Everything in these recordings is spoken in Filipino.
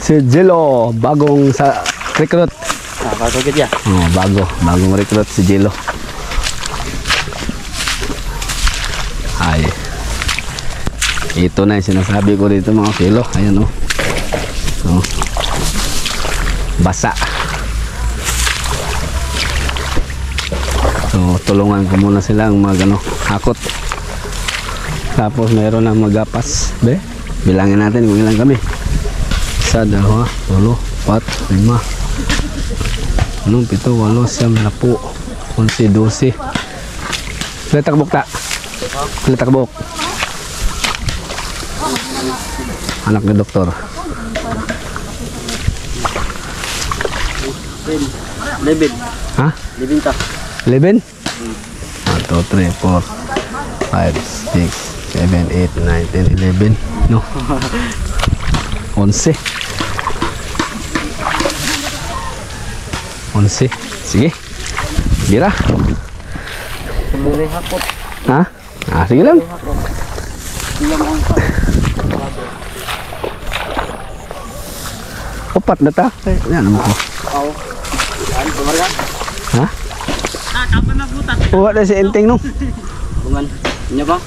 Si Jello, bagong sa recruit. Bago gid ya. Oh, bagong recruit si Jello. Ay. Ito na yung sinasabi ko dito mga kilo. Ayan oh. Oh. Basa. So tulungan ko muna silang hakot. Tapos meron na magapas. Be, bilangin natin kung ilan kami. 1, 2, 3, 4, 5, 6, 7, 8, 9, 10, 11, 12. Letakbok ta. Letakbok. Anak ni doktor. 11. Ha? 11 ta. 11? 1, 2, 3, 4, 5, 6, 7, 8, 9, 10, 11. No? 11. 11. Sige. Bira. Sumuli hakot. Ha? Sige lang. Upat na ta. Yan mo ko. Oo. Ano kumarga? Ha? Kapan na butas. Uwa na si Enteng no. Bungan. Nya ba?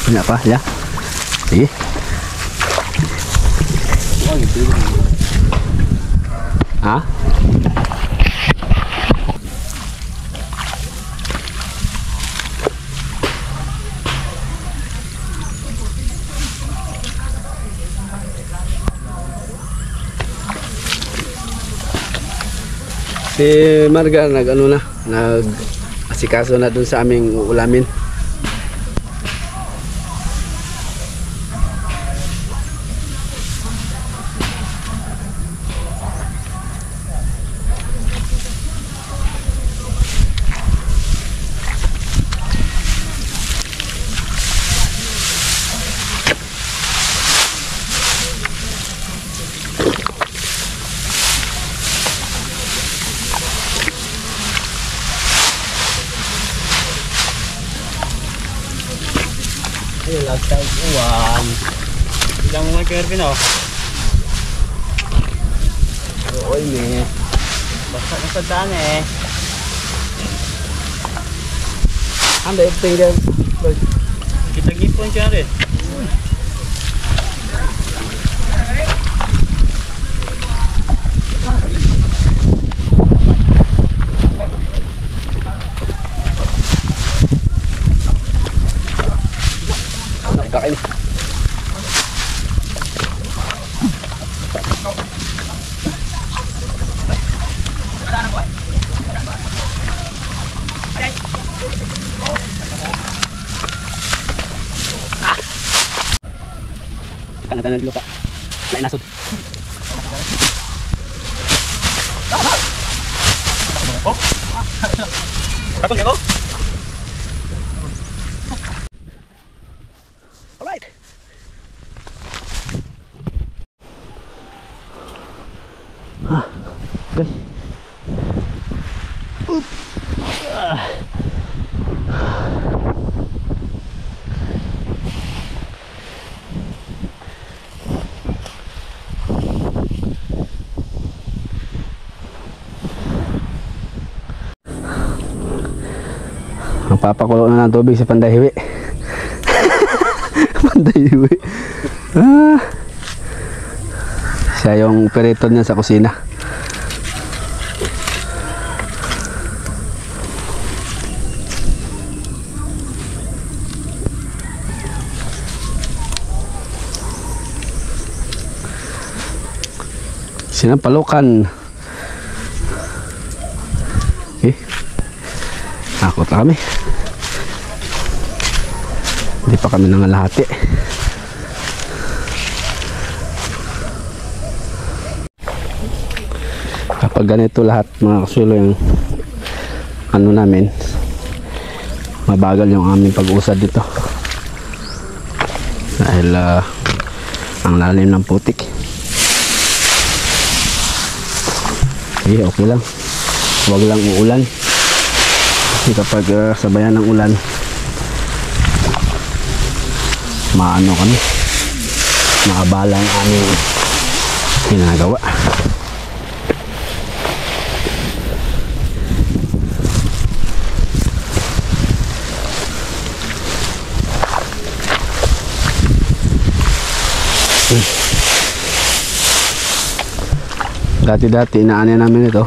Nya pa, ya. Sige. Ha? Si Marga nag asikaso na dun sa aming ulamin. Ayo lagtay uwan. Ilang mga kerpin oh. Oy me. Basta na sa daan eh. Anda Enteng dia. Kita gipon siya rin. Kain. Kanan dulu Kak. Lain nasud. Oh. Kapag ako? Alright. Okay. Papakulo na ng tubig sa Panday-Hiwi. Panday-Hiwi. Siya yung operator niya sa kusina. Sinampalukan. Okay. Takot na kami. Hindi pa kami nangalahati. Kapag ganito lahat mga kasulo yung namin, mabagal yung aming pag-usad dito dahil ang lalim ng putik. Okay lang, huwag lang uulan kasi kapag sabayan ng ulan maano kami, maabala ang aming ginagawa. Dati-dati inaano namin ito.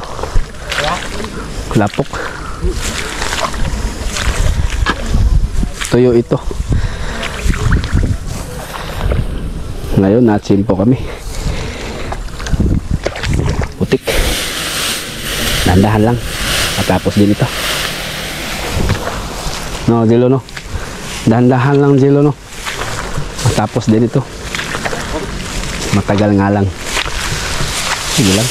Lapok. Tuyo ito. Ngayon natsimpo kami. Putik. Dandahan lang. Matapos din ito. No, Zilo no. Dandahan lang Zilo no. Matapos din ito. Matagal nga lang. Sige lang.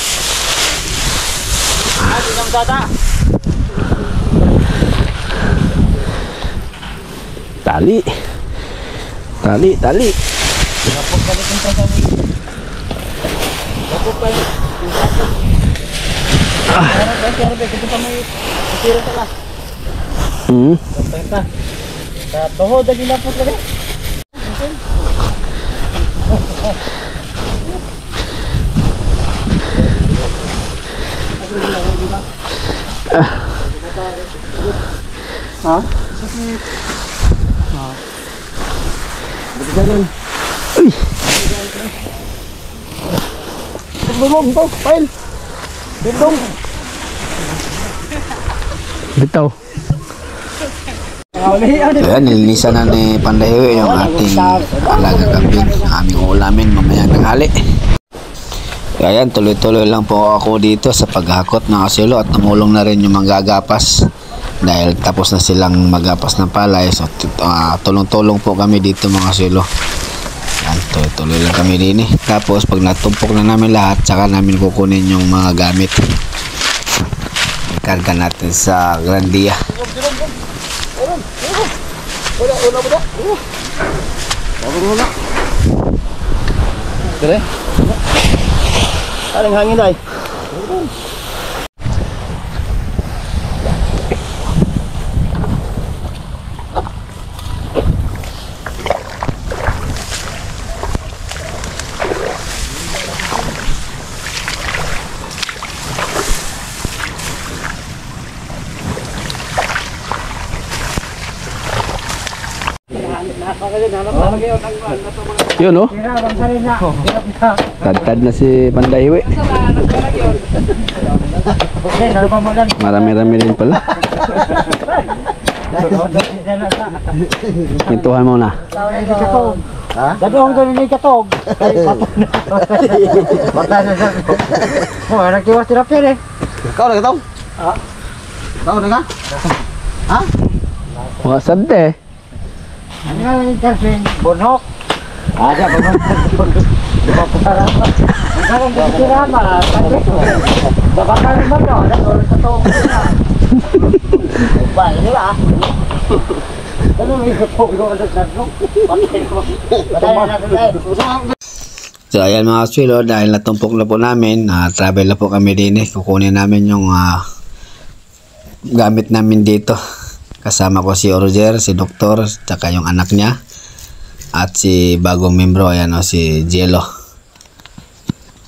Tali. Tali, tali. Tuhod lagi lapot lagi. Ha? Uy. Belum to, pail. Belum. Bitaw. Ayan, nilinisan na ni Pandahiwe yung ating alaga kambing, aming ulamin mamayang tanghali. Ayan, tuloy-tuloy lang po ako dito sa paghakot ng asilo at tumulong na rin yung manggagapas dahil tapos na silang magapas ng palay. So tulong-tulong po kami dito mga asilo. Ayan, tuloy-tuloy lang kami din eh. Tapos pag natumpok na namin lahat, saka namin kukunin yung mga gamit. Ikarga natin sa Grandia. Dire. Aling hangin ay. Yun oh. Tad-tad na si Pandahiwe. Marami-rami din pala. Pintuhan mo na. Ha? Dadong ko ni katog. Oh, nagtiwas tirap yan eh. Kau na katong? Ha? Kau na ka? Ha? Mga sante. Ano nga yung interfin? Bonhok. Ada bonhok. Dipaputarap. Ang karang kirama. Babakar naman no. Dadong katog. Ba, ini ba? Ano may katog ko sa dadong? Patay ko. Patay na natin. So ayan mga aswilo, dahil natumpok na po namin, travel na po kami din eh. Kukunin namin yung gamit namin dito. Kasama ko si Roger, si Doktor, tsaka yung anak niya. At si bagong membro, ayan o, si Jello.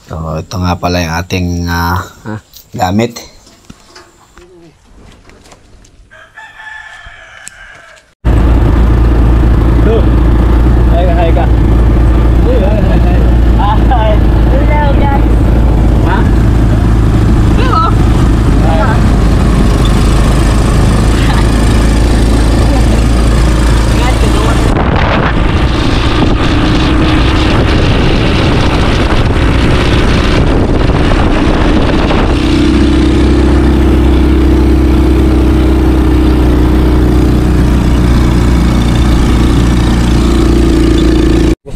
So ito nga pala yung ating gamit. Hai ka. Hello guys. Ha? Hello.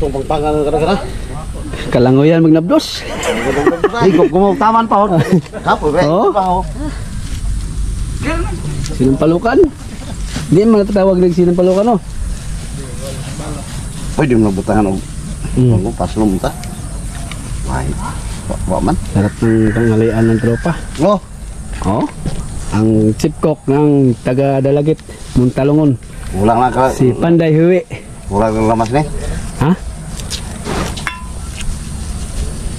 Pagpangan ka. Kalangoyan magnabdos. Higop kumutaman pa ho. Kapo be. Oh. Pa ho. Sinampalukan. Hindi man natatawag ng sinampalukan oh. Pwede mo butahan og paslom ta. Ay. Wa man. Sarap ng tanghalian ng tropa. Oh. Oh. Ang chief cook ng taga Dalagit, Muntalungon. Ulang na ka. Si Pandahiwe. Ulang lamas ni. Ha?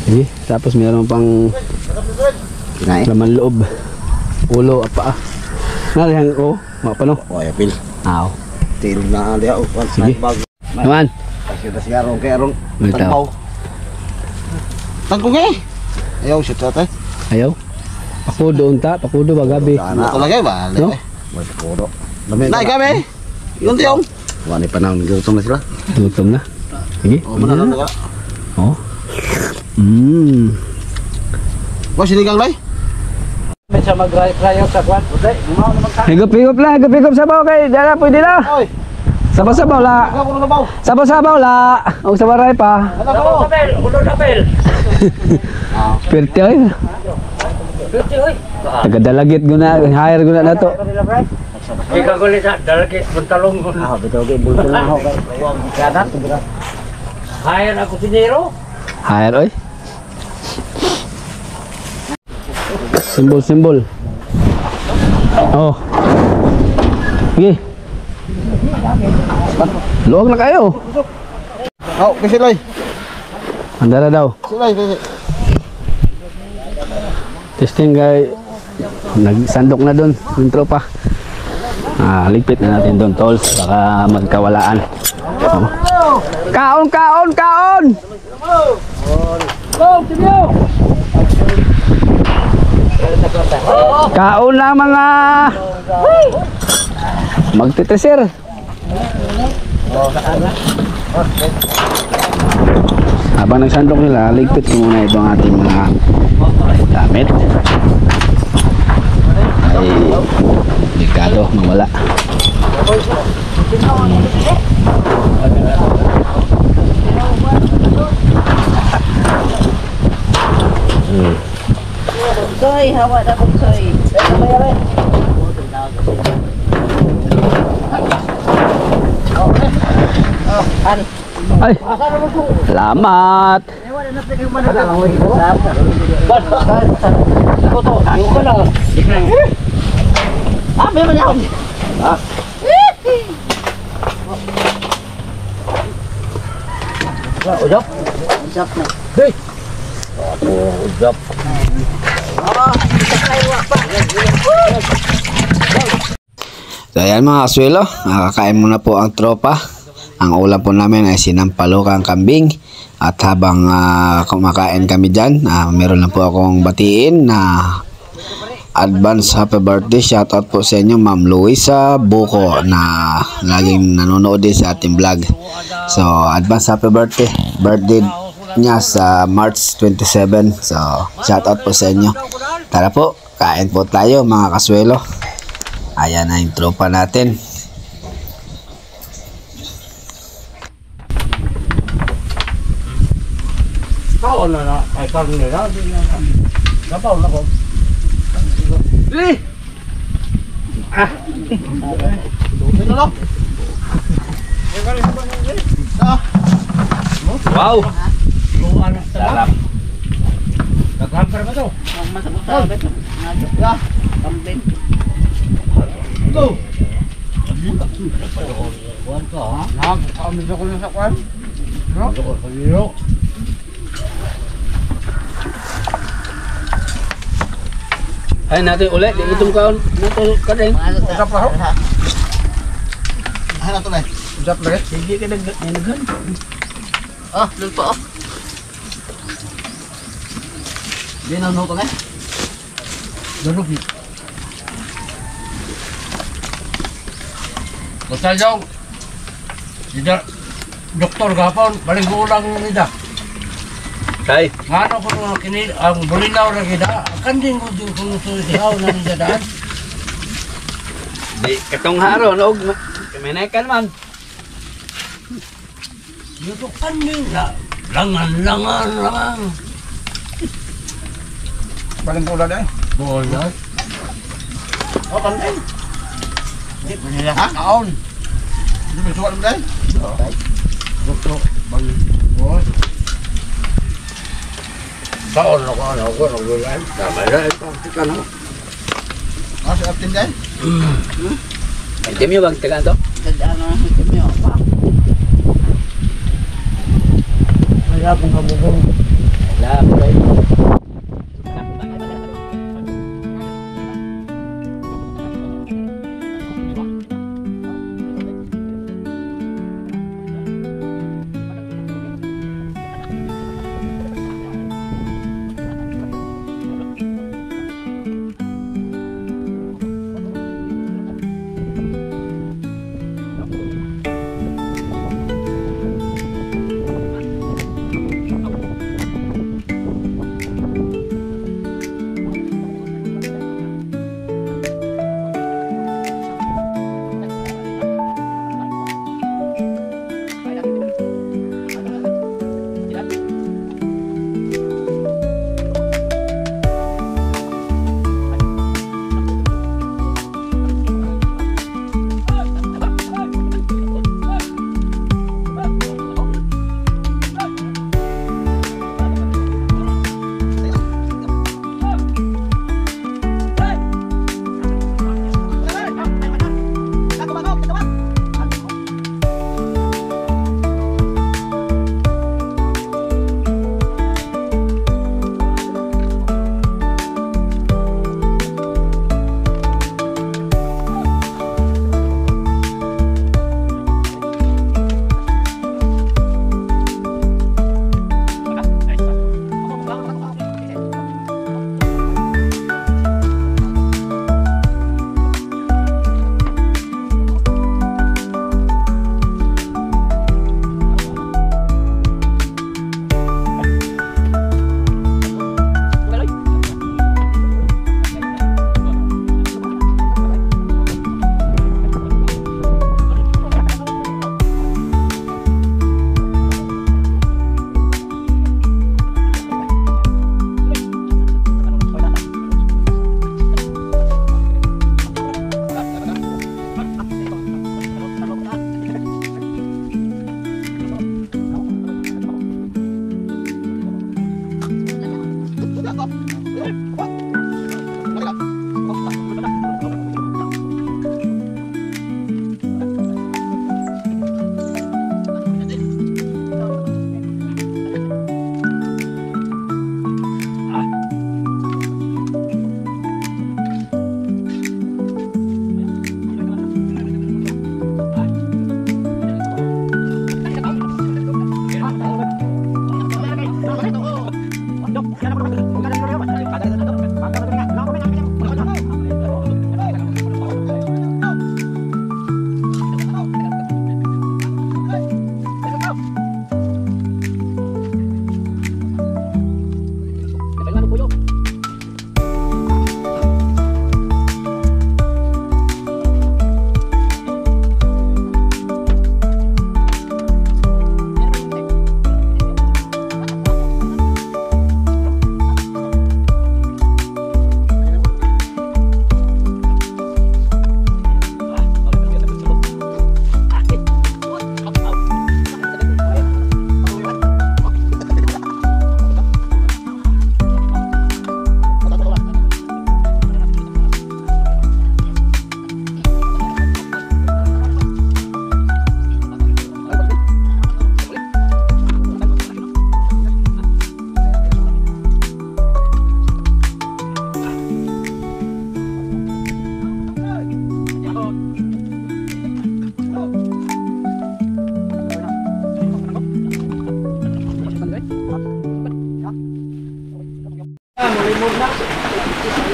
Sige, tapos meron pang Kinain. laman loob. Ulo, apa. Narihan ko, mapano? O, yapil. Aw. Tirog na dia. Sige. Naman. Kasi das garong kay arong. May tao. Tangkong eh. Ayaw shoot sa tay. Ayaw. Pakudo unta, pakudo ba gabi? Ana ko lagay ba? No? Mas puro. Nay kami. Yun tiyong. Wani pa nang gutom na sila. Gutom na. Sige. O manalo na. Oh. Wa sinigang lay. May sa mag-rayot sa kwan. Uday, gumawa naman ka. Higop lang, higop sabaw kay dala pwede na. Oy, Sabaw la. ako na baw. Sabaw la. Og sa baray pa. Ano ka mo? Ulo napel. Perte oy. Pwede, oy. Tagadalagit guna, hire guna na to. Ikaw ko sa dalagit buntalong. Ah, betul ke bulto na ako kay. Kadat siguro. Hire ako sinero. Hire oy. Simbol. Oh. Sige. Luwag na kayo. Oh, kasi lay. Andara daw. Silay kasi. Testing guy. Nagsandok na doon yung tropa. Ligpit na natin doon tol. Baka magkawalaan. Oh. Kaon! Kaon lang mga magtitesir. Habang nagsandok nila, ligpit ko muna itong ating mga gamit. Ay, delikado, mawala. Soy, hawa na po soy. Ay, salamat. Ah, may man yan. Udap. Usap na. Udap. So ayan mga kaswelo, nakakain muna po ang tropa. Ang ulam po namin ay sinampalukang kambing. At habang kumakain kami dyan, meron lang po akong batiin na advance happy birthday. Shoutout po sa inyo Ma'am Luisa Buko na laging nanonood din sa ating vlog. So advance happy birthday. Birthday niya sa March 27. So shoutout po sa inyo. Tara po, kain po tayo mga kaswelo. Ayan na yung tropa natin. Kaon na ay karne na. Gabaw na ko. Wow. Yung anak sarap. Naghamper ba to? Ang masabot beto. Nga. Kambing. Go. Kuan ka ha? Nagkamit ako na sa kuan. No? Pagiro. Ay natin ulit, di itong kaon. Nato kadeng. Usap pa ho? Ano to na? Usap lagi. Hindi ka naghan. Oh, lupa oh. Di na to na? Dunok ni. Basta daw. Sida doktor gapon, baling ulang nida. Kay, Ngano ko na kini ang bulinaw ra gida. Kan din ko jud kung susihaw na nida daan. di katong haro og may kan man. Dito kan din la. Langan. Baling ulan eh. Bola. Oh, pandai. Di pa nila Ha? Kaon. Di ba suwal mo dahil? doktor bang. Boy. Saon na ko ano ko nagulay. Tama na ito. Tika na. Ah, sa aptin dahil? Hindi mo bang tagaan to? Tadaan na ng kimyo. Kaya kung kabubong.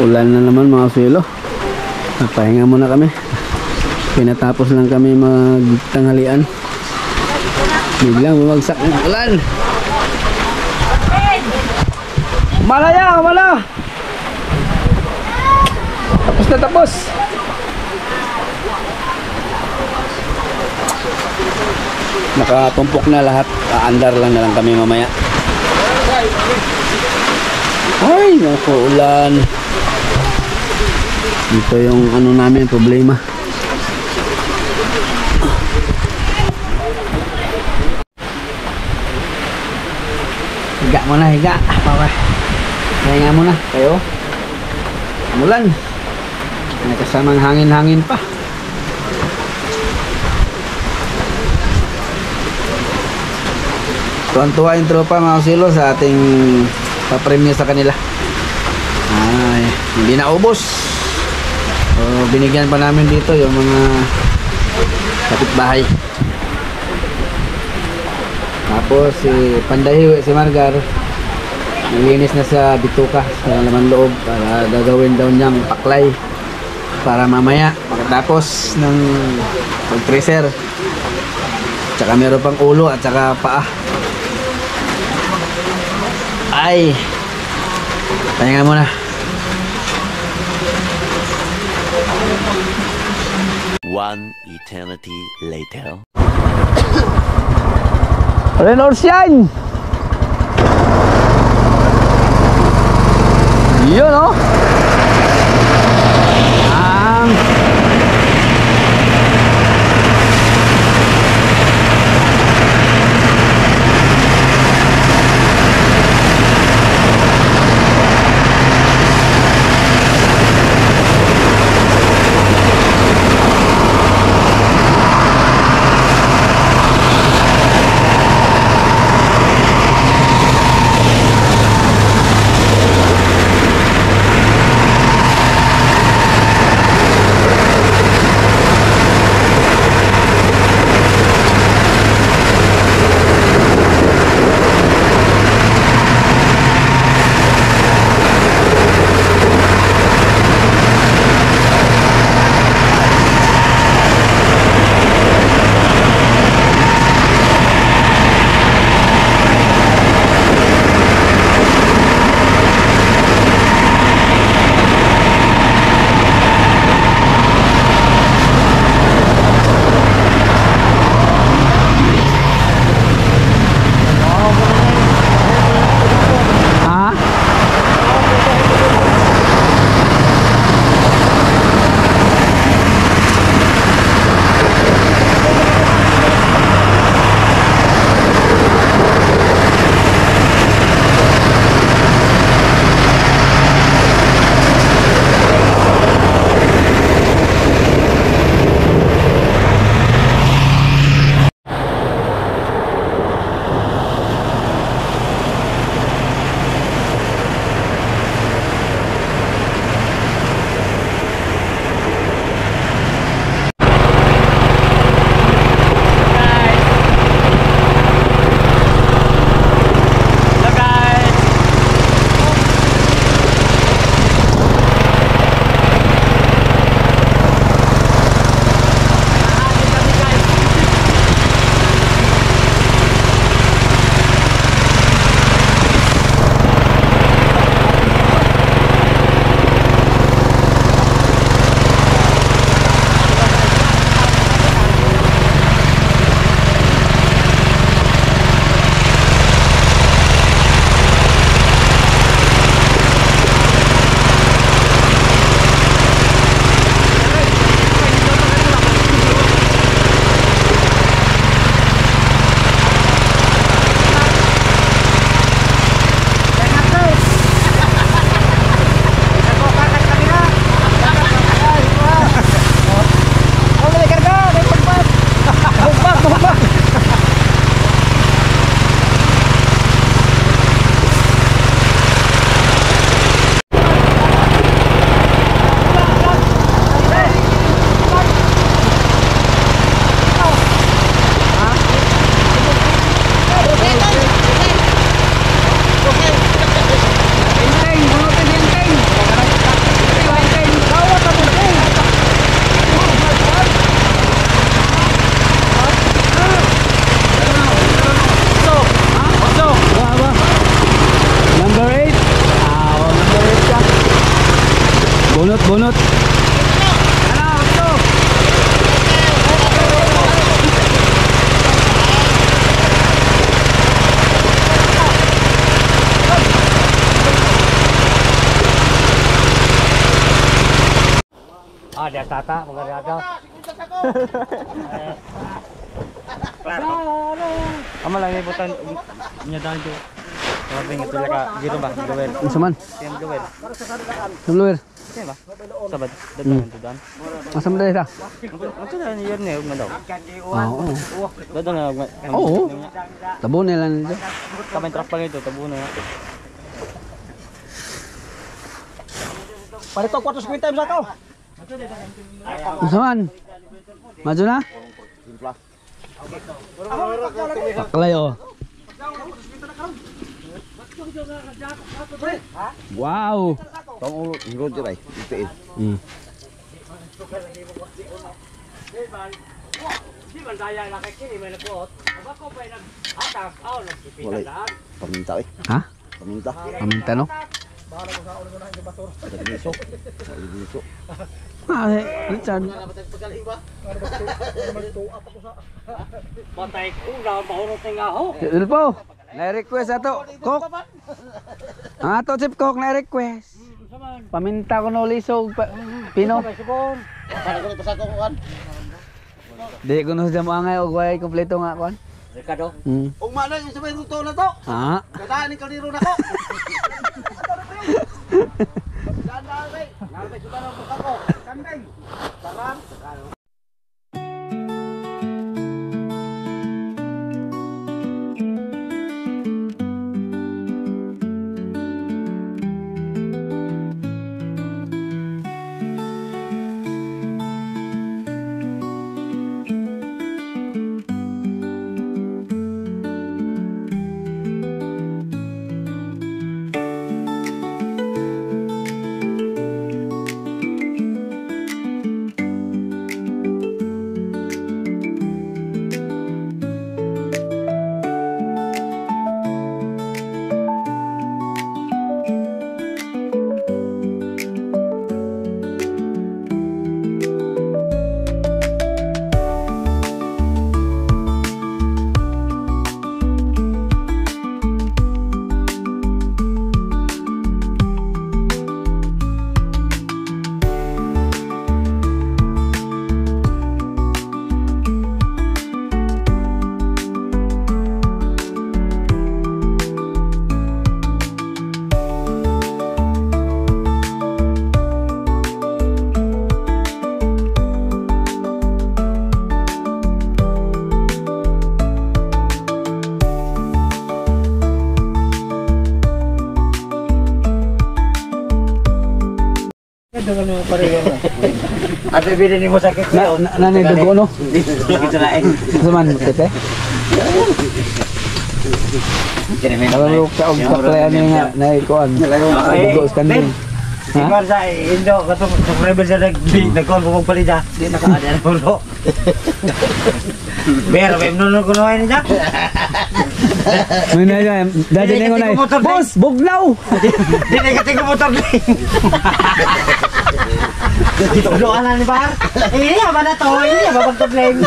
Ulan na naman mga suelo. Pahinga muna kami. Pinatapos lang kami magtanghalian. Biglang bumagsak ng ulan. Malaya, wala. Tapos na tapos. Nakatumpok na lahat. Aandar lang na lang kami mamaya. Ay, naku, ulan. Ito yung ano namin, problema. Higa muna, higa. Pahinga muna kayo. Umulan. May kasamang hangin-hangin pa. Tuwan-tuwa yung tropa mga silo sa ating papremyo sa kanila. Ay, hindi na ubos. So, binigyan pa namin dito yung mga kapitbahay. Tapos si Pandahiwi, si Margar, nilinis na sa bituka sa laman loob para gagawin daw niyang paklay para mamaya pagkatapos ng pag-tracer. Tsaka meron pang ulo at tsaka paa. Ay, pahinga muna. One eternity later. Reynolds yan! Yun oh! Bunot. Ah, dia tata, penggarada. Ama lang ibutan niya dahil do. Sabi nga tulad ka, giro ba? Gawin. Unsaman? Siyem gawin. Tumluwer. Siyem ba? Sabad, dadaan to dan. Masam dai ta. Ano na yun ne, ug daw. Oo. Dadaan na. Oo. Tabo nila nito. Kamay truck pa nito, tabo na. Palito 450 sa ka. Saan? Maju na? Paklay oh. Wow. Tong ulo jud ay. Itiin. Paminta eh. Ha? Paminta. Paminta no? Ah, Richard. Patay ko na mahurot nga ho. Ilpo, na-request ato. Cook. Ang ato chip cook na-request. Paminta ko no lisog pino. Para ko pa sa ko kan. Di ko no sa mga og way kompleto nga kon. Ricardo. Hmm. Ug mana yung sabay luto na to. Ah. Kadaan ni kaliro na ko. Daan bay. Nalbay sudah na ko. Kambing. Sarang. Ate bilhin mo sakit ko. Nanay dugo no? Sakit na eh. Saman tete. Kalau ka og paklayan nga na ikuan. Dugo standing. Sikar sa Indo katong subscriber sa nag-call ko palida. Di nakaada na ulo. Pero may nuno ko na niya. Muna ya, dadi ningo nay. Boss, bugnaw. Di negative ko motor ni. Dito doan ni Bar. Iya ba na to? Iya ba pagtableng?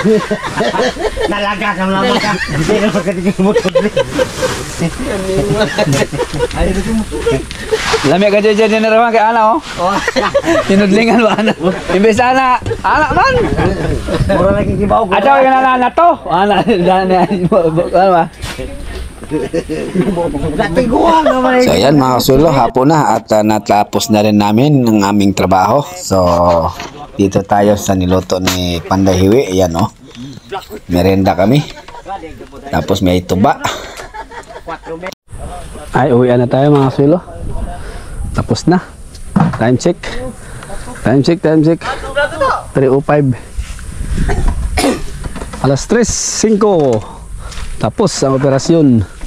Nalaga sa lamang ka. Di na pagkating motor ni. Ay dito mo. Lami ka jeje ni rawan kay ana oh. Tinudlingan ba ana? Imbes ana, ana man. Mura lagi kibaw ko. Ada yang na to. Ana dani ano ba? So ayan mga kasulo, hapon na at natapos na rin namin ang aming trabaho. So dito tayo sa niluto ni Panday Hiwi. Ayan oh, merenda kami. Tapos may tuba. Ay, uwian na tayo mga kasulo. Tapos na. Time check. Time check, time check. 3:05. Alas 3:05. Tapos ang operasyon.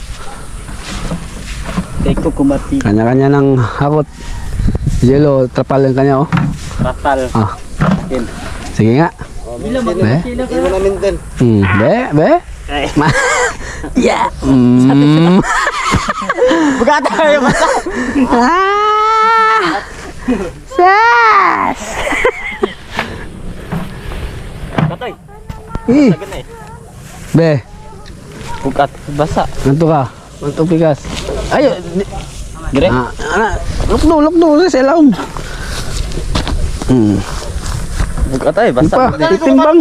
Teko kumati. Kanya-kanya ng hakot. Yelo, trapal yung kanya oh. Ratal. Ah. Sige nga. Be? Be? Be? Yeah. Bugata kayo ba? Sas! Katoy. Eh, Sagad na eh. be, Bugat basa. ganito ka. Ganito pikas. Ayo. Dire. Anak, lukno, sa ilaw. Bugat ay basa. Pa, itimbang.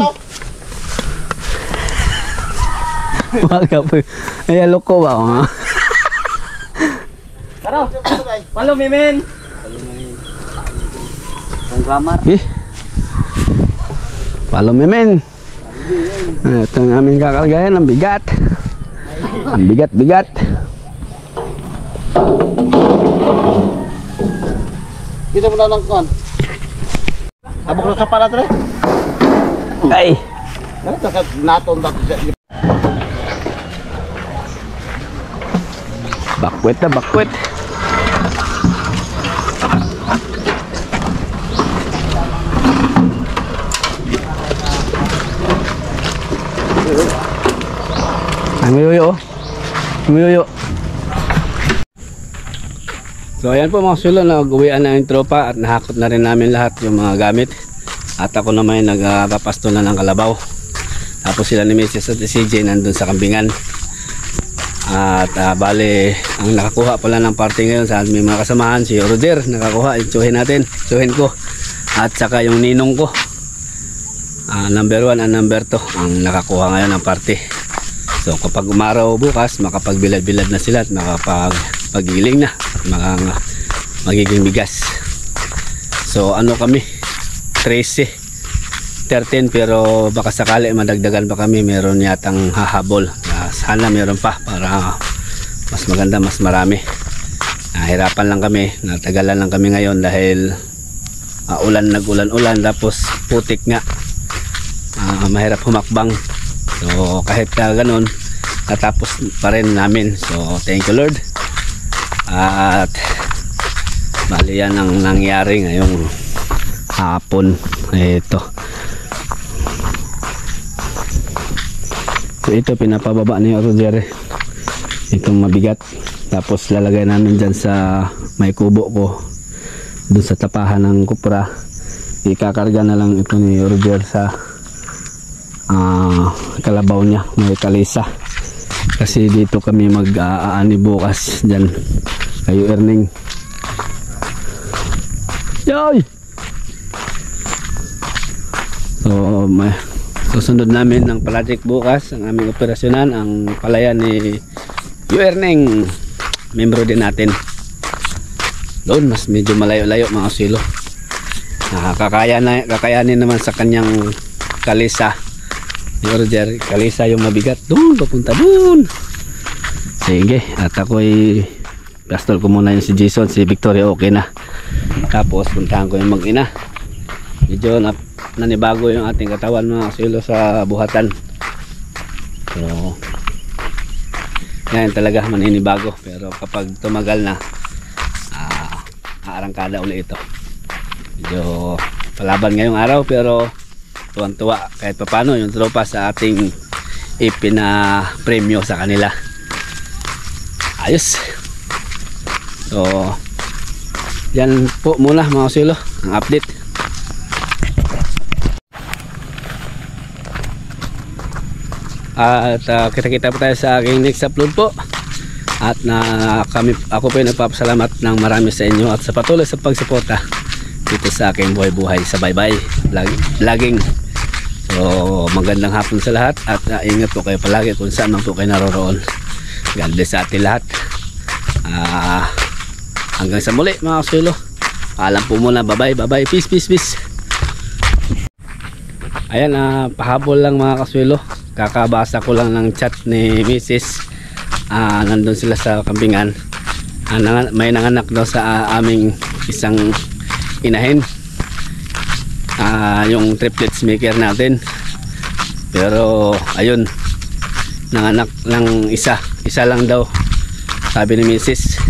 Wala po. Ay, loko ba? Taro. Palo mimin. Ang grammar. Eh. Palo memen. Ito ang aming kakalagayan. Ang bigat. Ang bigat-bigat. Kita mo na lang kuan. Abok na sa para tre. Ay! Ganito ka naton ta. Bakwet na, bakwet. Ang uyuyo. Ang uyuyo. So ayan po mga sulo, nag-uwian na yung tropa at nahakot na rin namin lahat yung mga gamit. At ako naman nagpapasto na ng kalabaw. Tapos sila ni Mrs. at CJ nandun sa kambingan. At bale, ang nakakuha pala ng party ngayon sa aming mga kasamahan, si Roger, nakakuha, itsuhin natin, itsuhin ko. At saka yung ninong ko, number 1 and number 2, ang nakakuha ngayon ng party. So kapag umaraw bukas, makapagbilad-bilad na sila at makapagpagiling na, magiging bigas. So ano kami, 13 pero baka sakali madagdagan pa kami, meron yatang hahabol. Sana meron pa para mas maganda, mas marami. Nahirapan lang kami, natagalan lang kami ngayon dahil nag-ulan tapos putik nga, mahirap humakbang. So kahit ganun, natapos pa rin namin. So thank you Lord. At bali yan ang nangyari ngayong hapon. Ito. So ito pinapababa ni Roger, itong mabigat, tapos lalagay namin dyan sa may kubo ko dun sa tapahan ng kupra. Ikakarga na lang ito ni Roger sa kalabaw niya, may kalisa, kasi dito kami mag-aani bukas dyan kayo Erning. Yoy! So may susunod namin ng project bukas, ang aming operasyonan, ang palayan ni Erning, membro din natin doon, mas medyo malayo-layo mga silo. Kakayanin naman sa kanyang kalisa ni Roger, kalisa yung mabigat doon, papunta doon. Sige, at ako'y pastol ko muna yung si Jason, si Victoria okay na, tapos puntahan ko yung mag-ina. Medyo nanibago yung ating katawan mga silo sa buhatan. So yan talaga maninibago, pero kapag tumagal na, aarangkada ulit ito. Medyo palaban ngayong araw, pero tuwan-tuwa kahit papano yung tropa sa ating ipina-premyo sa kanila. Ayos. So yan po muna mga silo ang update. At kita-kita po tayo sa aking next upload po. At ako po ay nagpapasalamat ng marami sa inyo at sa patuloy sa pagsuporta dito sa aking buhay-buhay sa bye-bye vlogging. So magandang hapon sa lahat at ingat po kayo palagi kung saan man po kayo naroroon. God bless sa ating lahat. Hanggang sa muli mga kasulo. Paalam po muna, bye-bye, peace. Ayan, pahabol lang mga kasulo. Kakabasa ko lang ng chat ni Mrs. Nandun sila sa kambingan. May nanganak daw sa aming isang inahin, yung triplets maker natin. Pero ayun, nanganak lang isa lang daw, sabi ni Mrs.